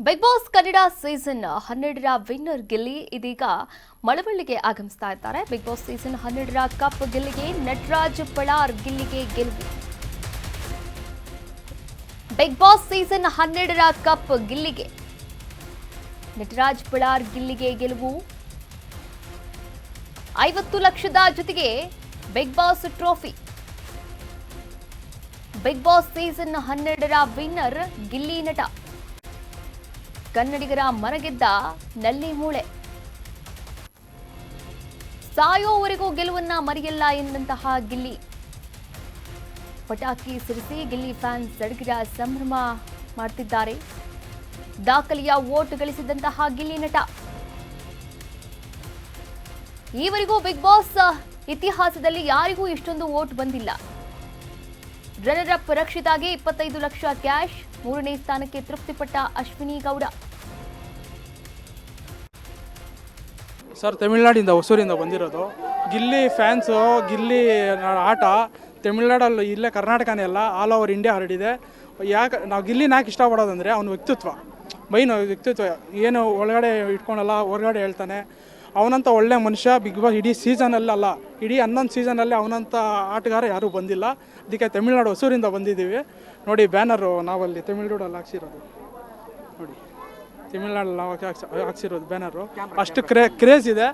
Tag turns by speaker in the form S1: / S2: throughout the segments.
S1: Big Boss Kannada season 12ರ winner Gilli ಇದೀಗ ಮಳವಳ್ಳಿಗೆ ಆಗಮಿಸ್ತಾ ಇದ್ದಾರೆ. ಬಿಗ್ ಬಾಸ್ ಸೀಸನ್ 12ರ ಕಪ್ ಗಿಲ್ಲಿಗೆ ನಟರಾಜ್ ಪಳಾರ್ ಗಿಲ್ಲಿಗೆ ಗೆಲುವು. ಬಿಗ್ ಬಾಸ್ ಸೀಸನ್ 12ರ ಕಪ್ ಗಿಲ್ಲಿಗೆ ನಟರಾಜ್ ಪಳಾರ್ ಗಿಲ್ಲಿಗೆ ಗೆಲುವು. 50 ಲಕ್ಷದ ಜೊತೆಗೆ Bigg Boss trophy. Bigg Boss season 12ರ ವಿನ್ನರ್ ಗಿಲ್ಲಿ ನಟ. ಕನ್ನಡಿಗರ ಮನಗೆದ್ದ ನಲ್ಲಿ ಮೂಳೆ. ಸಾಯೋವರೆಗೂ ಗೆಲುವನ್ನ ಮರೆಯಲ್ಲ ಎಂದಂತಹ ಗಿಲ್ಲಿ. ಪಟಾಕಿ ಸಿಡಿಸಿ ಗಿಲ್ಲಿ ಫ್ಯಾನ್ಸ್ ಸಡಗರ ಸಂಭ್ರಮ ಮಾಡ್ತಿದ್ದಾರೆ. ದಾಖಲೆಯ ವೋಟ್ ಗಳಿಸಿದಂತಹ ಗಿಲ್ಲಿ ನಟ. ಈವರೆಗೂ ಬಿಗ್ ಬಾಸ್ ಇತಿಹಾಸದಲ್ಲಿ ಯಾರಿಗೂ ಇಷ್ಟೊಂದು ವೋಟ್ ಬಂದಿಲ್ಲ. ರನ್ನರ್ ಅಪ್ ರಕ್ಷಿತಾಗೆ 25 ಲಕ್ಷ ಕ್ಯಾಶ್. 3ನೇ ಸ್ಥಾನಕ್ಕೆ ತೃಪ್ತಿಪಟ್ಟ ಅಶ್ವಿನಿ ಗೌಡ.
S2: ಸರ್, ತಮಿಳುನಾಡಿಂದ ಹೊಸೂರಿಂದ ಬಂದಿರೋದು. ಗಿಲ್ಲಿ ಫ್ಯಾನ್ಸು, ಗಿಲ್ಲಿ ಆಟ ತಮಿಳ್ನಾಡಲ್ಲಿ ಇಲ್ಲೇ ಕರ್ನಾಟಕನೇ ಅಲ್ಲ, ಆಲ್ ಓವರ್ ಇಂಡಿಯಾ ಹರಡಿದೆ. ನಾವು ಗಿಲ್ಲಿನ ಯಾಕೆ ಇಷ್ಟಪಡೋದಂದರೆ ಅವನ ವ್ಯಕ್ತಿತ್ವ, ಮೈನ್ ವ್ಯಕ್ತಿತ್ವ ಏನು ಒಳಗಡೆ ಇಟ್ಕೊಳಲ್ಲ, ಹೊರಗಡೆ ಹೇಳ್ತಾನೆ. ಅವನಂತ ಒಳ್ಳೆ ಮನುಷ್ಯ ಬಿಗ್ ಬಾಸ್ ಇಡೀ ಸೀಸನಲ್ಲ, ಇಡೀ 11 ಸೀಸನಲ್ಲಿ ಅವನಂತ ಆಟಗಾರ ಯಾರೂ ಬಂದಿಲ್ಲ. ಅದಕ್ಕೆ ತಮಿಳ್ನಾಡು ಹೊಸೂರಿಂದ ಬಂದಿದ್ದೀವಿ. ನೋಡಿ ಬ್ಯಾನರು ನಾವಲ್ಲಿ ತಮಿಳ್ನಾಡಲ್ಲಿ ಹಾಕ್ಸಿರೋದು. ನೋಡಿ ತಮಿಳ್ನಾಡಲ್ಲಿ ನಾವು ಹಾಕ್ಸಿರೋದು ಬ್ಯಾನರು. ಅಷ್ಟು ಕ್ರೇಜ್ ಇದೆ.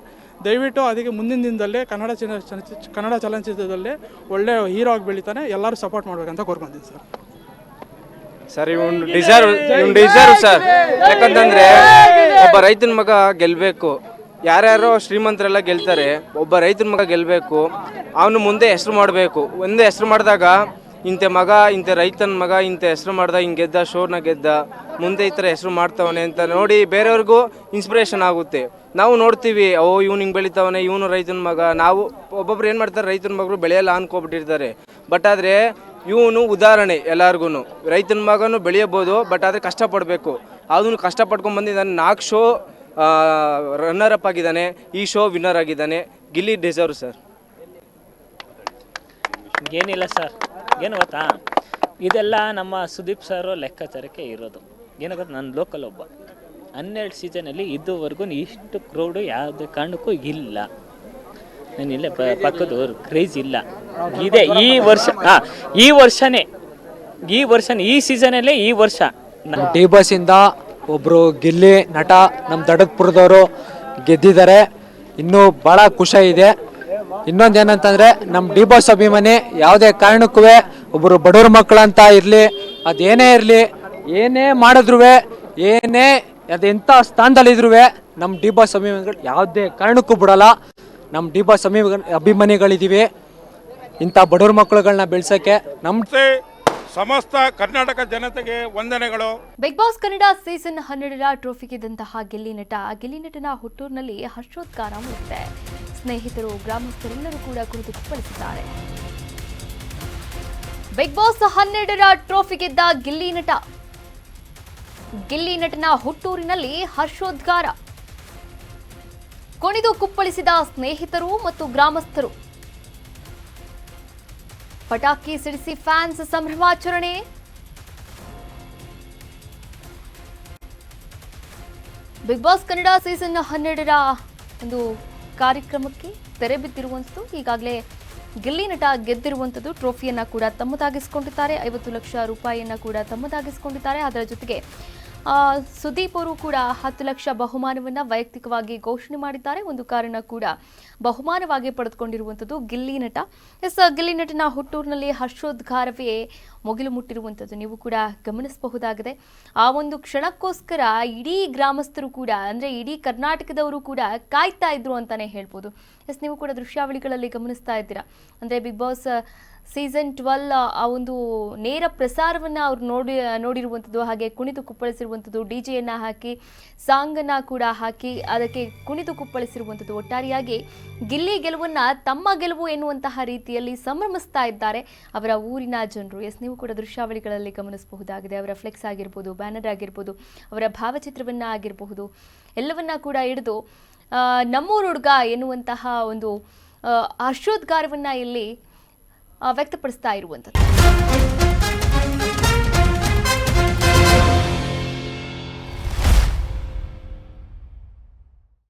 S2: ದಯವಿಟ್ಟು ಅದಕ್ಕೆ ಮುಂದಿನ ದಿನದಲ್ಲಿ ಕನ್ನಡ ಚಲನಚಿತ್ರದಲ್ಲಿ ಒಳ್ಳೆ ಹೀರೋ ಆಗಿ ಬೆಳಿತಾನೆ. ಎಲ್ಲರೂ ಸಪೋರ್ಟ್ ಮಾಡ್ಬೇಕಂತ ಕೋರ್ಕೊಂತೀನಿ
S3: ಸರ್. ಇವನು ಡಿಸರ್ವ್ ಸರ್. ಯಾಕಂತಂದರೆ ಒಬ್ಬ ರೈತನ ಮಗ ಗೆಲ್ಲಬೇಕು. ಯಾರ್ಯಾರೋ ಶ್ರೀಮಂತರೆಲ್ಲ ಗೆಲ್ತಾರೆ, ಒಬ್ಬ ರೈತನ ಮಗ ಗೆಲ್ಲಬೇಕು. ಅವನು ಮುಂದೆ ಹೆಸರು ಮಾಡಬೇಕು. ಒಂದೇ ಹೆಸರು ಮಾಡಿದಾಗ ಇಂಥ ಮಗ, ಇಂಥ ರೈತನ ಮಗ ಇಂಥ ಹೆಸರು ಮಾಡ್ದ, ಹಿಂಗೆ ಗೆದ್ದ, ಶೋನ ಗೆದ್ದ, ಮುಂದೆ ಈ ಥರ ಹೆಸರು ಮಾಡ್ತವನೆ ಅಂತ ನೋಡಿ ಬೇರೆಯವ್ರಿಗೂ ಇನ್ಸ್ಪಿರೇಷನ್ ಆಗುತ್ತೆ. ನಾವು ನೋಡ್ತೀವಿ, ಇವನು ಹಿಂಗೆ ಬೆಳಿತಾವನೆ, ಇವನು ರೈತನ ಮಗ. ನಾವು ಒಬ್ಬೊಬ್ರು ಏನು ಮಾಡ್ತಾರೆ, ರೈತನ ಮಗರು ಬೆಳೆಯಲ್ಲ ಅನ್ಕೊಬಿಟ್ಟಿರ್ತಾರೆ. ಬಟ್ ಆದರೆ ಇವನು ಉದಾಹರಣೆ ಎಲ್ಲರಿಗೂ. ರೈತನ ಮಗನೂ ಬೆಳೆಯಬೋದು, ಬಟ್ ಆದರೆ ಕಷ್ಟಪಡಬೇಕು. ಅದನ್ನು ಕಷ್ಟಪಡ್ಕೊಂಡು ಬಂದಿದ್ದಾನೆ. 4 ಶೋ ರನ್ನರ್ ಅಪ್ ಆಗಿದ್ದಾನೆ, ಈ ಶೋ ವಿನ್ನರ್ ಆಗಿದ್ದಾನೆ. Gilli deserve sir.
S4: ಏನಿಲ್ಲ ಸರ್, ಏನು ಗೊತ್ತಾ, ಇದೆಲ್ಲ ನಮ್ಮ ಸುದೀಪ್ ಸರ್ ಲೆಕ್ಕಾಚಾರಕ್ಕೆ ಇರೋದು. ಏನು ಗೊತ್ತಾ, ನನ್ನ ಲೋಕಲ್ ಒಬ್ಬ 12 ಸೀಸನಲ್ಲಿ ಇದುವರೆಗೂ ಇಷ್ಟು ಕ್ರೌಡು ಯಾವುದೇ ಕಾರಣಕ್ಕೂ ಇಲ್ಲ. ನಾನು ಇಲ್ಲೇ ಪಕ್ಕದವ್ರು ಕ್ರೇಜ್ ಇಲ್ಲ ಇದೆ ಈ ವರ್ಷ. ಈ ವರ್ಷನೇ ಈ ಸೀಸನಲ್ಲೇ ಈ ವರ್ಷ
S5: ಡಿ ಬಸ್ಸಿಂದ ಒಬ್ಬರು ಗಿಲ್ಲಿ ನಟ ನಮ್ಮ ದಡಕ್ಪುರದವರು ಗೆದ್ದಿದ್ದಾರೆ. ಇನ್ನೂ ಭಾಳ ಖುಷಿ ಇದೆ. ಇನ್ನೊಂದು ಏನಂತಂದರೆ, ನಮ್ಮ ಡಿ ಬಾಸ್ ಅಭಿಮಾನಿ ಯಾವುದೇ ಕಾರಣಕ್ಕೂ ಒಬ್ಬರು ಬಡವ್ರ ಮಕ್ಕಳಂತ ಇರಲಿ, ಅದೇನೇ ಇರಲಿ, ಏನೇ ಮಾಡಿದ್ರು, ಏನೇ ಅದೆಂಥ ಸ್ಥಾನದಲ್ಲಿದ್ರೂ ನಮ್ಮ ಡಿ ಬಾಸ್ ಅಭಿಮಾನಿಗಳು ಯಾವುದೇ ಕಾರಣಕ್ಕೂ ಬಿಡೋಲ್ಲ. ನಮ್ಮ ಡಿ ಬಾಸ್ ಅಭಿಮಾನಿಗಳಿದ್ದೀವಿ. ಇಂಥ ಬಡವ್ರ ಮಕ್ಕಳುಗಳನ್ನ ಬೆಳೆಸೋಕ್ಕೆ ನಮ್ಮ
S6: ಸಮಸ್ತ ಕರ್ನಾಟಕ ಜನತೆಗೆ ವಂದನೆಗಳು.
S1: ಬಿಗ್ ಬಾಸ್ ಕನ್ನಡ ಸೀಸನ್ 12ರ ಟ್ರೋಫಿ ಗೆದ್ದಂತಹ ಗಿಲ್ಲಿ ನಟನ ಹುಟ್ಟೂರಿನಲ್ಲಿ ಹರ್ಷೋದ್ಗಾರ ಮೂಡಿದೆ. ಸ್ನೇಹಿತರು, ಗ್ರಾಮಸ್ಥರೆಲ್ಲರೂ ಕೂಡ ಕುರಿತು ಕುಪ್ಪಳಿಸಿದ್ದಾರೆ. ಬಿಗ್ ಬಾಸ್ 12ರ ಟ್ರೋಫಿ ಗೆದ್ದ ಗಿಲ್ಲಿ ನಟನ ಹುಟ್ಟೂರಿನಲ್ಲಿ ಹರ್ಷೋದ್ಗಾರ. ಕುಣಿದು ಕುಪ್ಪಳಿಸಿದ ಸ್ನೇಹಿತರು ಮತ್ತು ಗ್ರಾಮಸ್ಥರು. ಪಟಾಕಿ ಸಿಡಿಸಿ ಫ್ಯಾನ್ಸ್ ಸಂಭ್ರಮಾಚರಣೆ. ಬಿಗ್ ಬಾಸ್ ಕನ್ನಡ ಸೀಸನ್ 12ರ ಒಂದು ಕಾರ್ಯಕ್ರಮಕ್ಕೆ ತೆರೆ ಬಿದ್ದಿರುವಂಥದ್ದು. ಈಗಾಗಲೇ ಗಿಲ್ಲಿ ನಟ ಗೆದ್ದಿರುವಂಥದ್ದು. ಟ್ರೋಫಿಯನ್ನ ಕೂಡ ತಮ್ಮದಾಗಿಸಿಕೊಂಡಿದ್ದಾರೆ. 50 ಲಕ್ಷ ರೂಪಾಯಿಯನ್ನ ಕೂಡ ತಮ್ಮದಾಗಿಸಿಕೊಂಡಿದ್ದಾರೆ. ಅದರ ಜೊತೆಗೆ ಸುದೀಪ್ ಅವರು ಕೂಡ 10 ಲಕ್ಷ ಬಹುಮಾನವನ್ನ ವೈಯಕ್ತಿಕವಾಗಿ ಘೋಷಣೆ ಮಾಡಿದ್ದಾರೆ. ಒಂದು ಕಾರನ್ನ ಕೂಡ ಬಹುಮಾನವಾಗಿ ಪಡೆದುಕೊಂಡಿರುವಂಥದ್ದು ಗಿಲ್ಲಿ ನಟ. ಗಿಲ್ಲಿ ನಟನ ಹುಟ್ಟೂರಿನಲ್ಲಿ ಹರ್ಷೋದ್ಗಾರವೇ ಮುಗಿಲು ಮುಟ್ಟಿರುವಂಥದ್ದು ನೀವು ಕೂಡ ಗಮನಿಸಬಹುದಾಗಿದೆ. ಆ ಒಂದು ಕ್ಷಣಕ್ಕೋಸ್ಕರ ಇಡೀ ಗ್ರಾಮಸ್ಥರು ಕೂಡ, ಅಂದರೆ ಇಡೀ ಕರ್ನಾಟಕದವರು ಕೂಡ ಕಾಯ್ತಾ ಇದ್ರು ಅಂತಾನೆ ಹೇಳ್ಬೋದು. ನೀವು ಕೂಡ ದೃಶ್ಯಾವಳಿಗಳಲ್ಲಿ ಗಮನಿಸ್ತಾ ಇದ್ದೀರಾ. ಅಂದರೆ ಬಿಗ್ ಬಾಸ್ ಸೀಸನ್ 12 ಆ ಒಂದು ನೇರ ಪ್ರಸಾರವನ್ನು ಅವ್ರು ನೋಡಿರುವಂಥದ್ದು. ಹಾಗೆ ಕುಣಿತು ಕುಪ್ಪಳಿಸಿರುವಂಥದ್ದು, ಡಿಜೆಯನ್ನು ಹಾಕಿ ಸಾಂಗನ್ನು ಕೂಡ ಹಾಕಿ ಅದಕ್ಕೆ ಕುಣಿತು ಕುಪ್ಪಳಿಸಿರುವಂಥದ್ದು. ಒಟ್ಟಾರೆಯಾಗಿ ಗಿಲ್ಲಿ ಗೆಲುವನ್ನು ತಮ್ಮ ಗೆಲುವು ಎನ್ನುವಂತಹ ರೀತಿಯಲ್ಲಿ ಸಂಭ್ರಮಿಸ್ತಾ ಇದ್ದಾರೆ ಅವರ ಊರಿನ ಜನರು. ನೀವು ಕೂಡ ದೃಶ್ಯಾವಳಿಗಳಲ್ಲಿ ಗಮನಿಸಬಹುದಾಗಿದೆ. ಅವರ ಫ್ಲೆಕ್ಸ್ ಆಗಿರ್ಬೋದು, ಬ್ಯಾನರ್ ಆಗಿರ್ಬೋದು, ಅವರ ಭಾವಚಿತ್ರವನ್ನ ಆಗಿರಬಹುದು, ಎಲ್ಲವನ್ನ ಕೂಡ ಹಿಡಿದು ನಮ್ಮೂರು ಹುಡುಗ ಎನ್ನುವಂತಹ ಒಂದು ಹರ್ಷೋದ್ಗಾರವನ್ನ ಇಲ್ಲಿ ವ್ಯಕ್ತಪಡಿಸ್ತಾ ಇರುವಂಥದ್ದು.